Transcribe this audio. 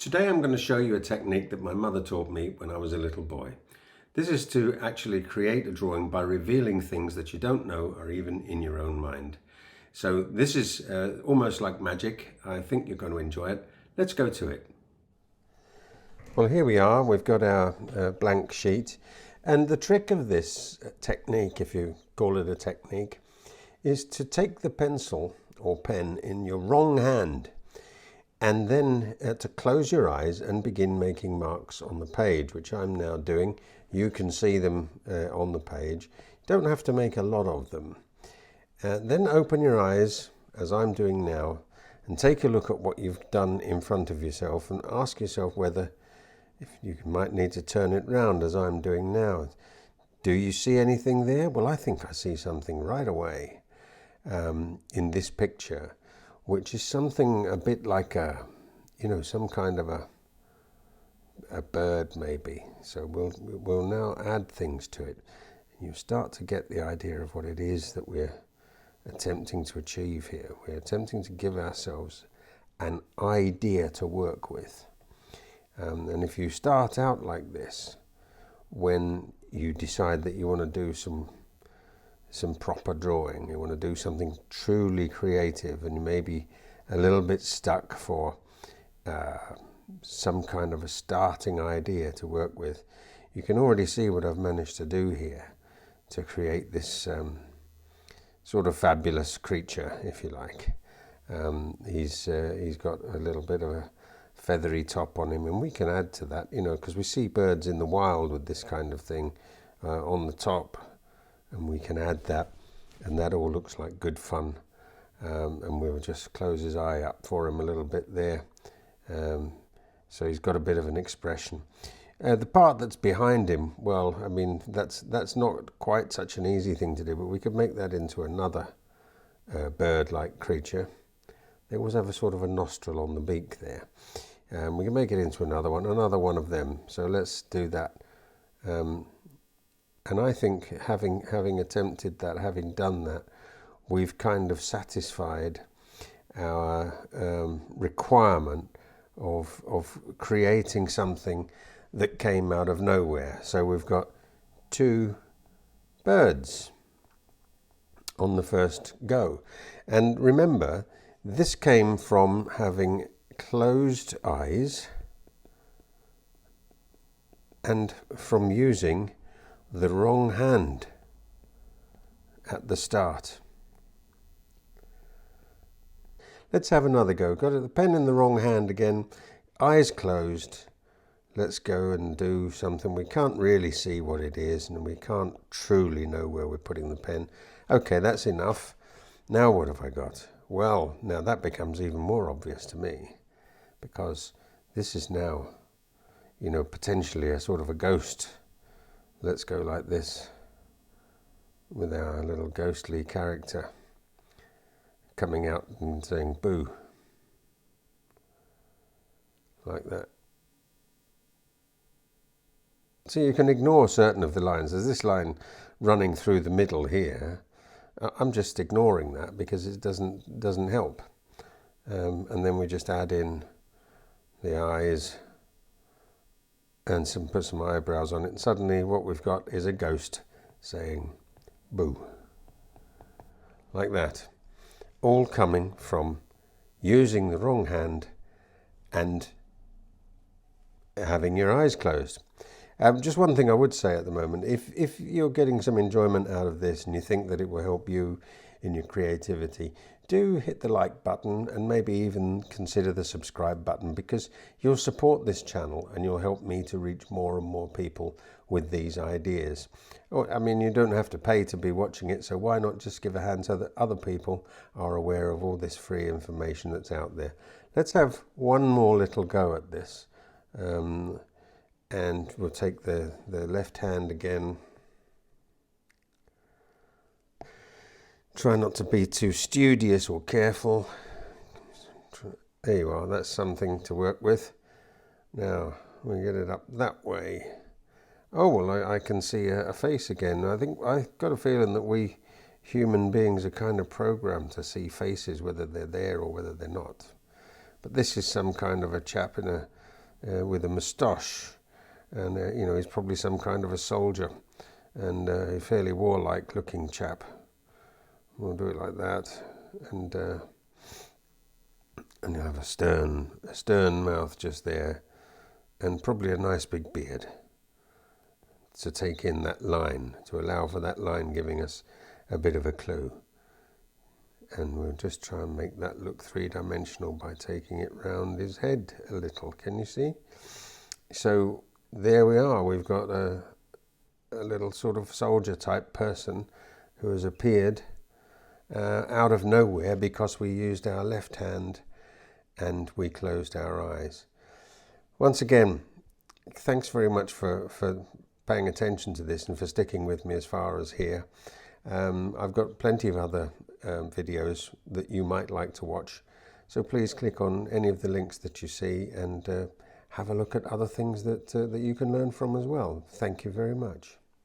Today I'm going to show you a technique that my mother taught me when I was a little boy. This is to actually create a drawing by revealing things that you don't know are even in your own mind. So this is almost like magic. I think you're going to enjoy it. Let's go to it. Well, here we are. We've got our blank sheet. And the trick of this technique, if you call it a technique, is to take the pencil or pen in your wrong hand and then to close your eyes and begin making marks on the page, which I'm now doing. You can see them on the page. You don't have to make a lot of them. Then open your eyes, as I'm doing now, and take a look at what you've done in front of yourself and ask yourself whether if you might need to turn it round, as I'm doing now. Do you see anything there? Well, I think I see something right away in this picture, which is something a bit like some kind of a bird maybe. So we'll now add things to it. You start to get the idea of what it is that we're attempting to achieve here. We're attempting to give ourselves an idea to work with. And if you start out like this, when you decide that you want to do some proper drawing, you want to do something truly creative, and you may be a little bit stuck for some kind of a starting idea to work with, you can already see what I've managed to do here to create this sort of fabulous creature, if you like. He's got a little bit of a feathery top on him, and we can add to that, because we see birds in the wild with this kind of thing on the top. And we can add that, and that all looks like good fun. And we'll just close his eye up for him a little bit there. So he's got a bit of an expression. The part that's behind him, well, I mean, that's not quite such an easy thing to do, but we could make that into another bird-like creature. They always have a sort of a nostril on the beak there. We can make it into another one of them. So let's do that. And I think having attempted that, having done that, we've kind of satisfied our requirement of creating something that came out of nowhere. So we've got two birds on the first go. And remember, this came from having closed eyes and from using the wrong hand at the start. Let's have another go. Got the pen in the wrong hand again, eyes closed. Let's go and do something. We can't really see what it is, and we can't truly know where we're putting the pen. Okay, that's enough. Now what have I got? Well, now that becomes even more obvious to me, because this is now, potentially a sort of a ghost. Let's go like this with our little ghostly character coming out and saying boo, like that. So you can ignore certain of the lines. There's this line running through the middle here. I'm just ignoring that because it doesn't help. And then we just add in the eyes and put some eyebrows on it, and suddenly what we've got is a ghost saying boo, like that. All coming from using the wrong hand and having your eyes closed. Just one thing I would say at the moment, if you're getting some enjoyment out of this and you think that it will help you in your creativity, do hit the like button and maybe even consider the subscribe button, because you'll support this channel and you'll help me to reach more and more people with these ideas. I mean, you don't have to pay to be watching it, so why not just give a hand so that other people are aware of all this free information that's out there. Let's have one more little go at this. And we'll take the left hand again. Try not to be too studious or careful. There you are, that's something to work with. Now, we get it up that way. Oh, well, I can see a face again. I think I've got a feeling that we human beings are kind of programmed to see faces, whether they're there or whether they're not. But this is some kind of a chap in a with a moustache, and you know, he's probably some kind of a soldier, and a fairly warlike looking chap. We'll do it like that, and you have a stern mouth just there, and probably a nice big beard to take in that line, to allow for that line giving us a bit of a clue. And we'll just try and make that look three-dimensional by taking it round his head a little. Can you see? So there we are. We've got a little sort of soldier type person who has appeared out of nowhere because we used our left hand and we closed our eyes. Once again, thanks very much for paying attention to this and for sticking with me as far as here. I've got plenty of other videos that you might like to watch, so please click on any of the links that you see and have a look at other things that you can learn from as well. Thank you very much.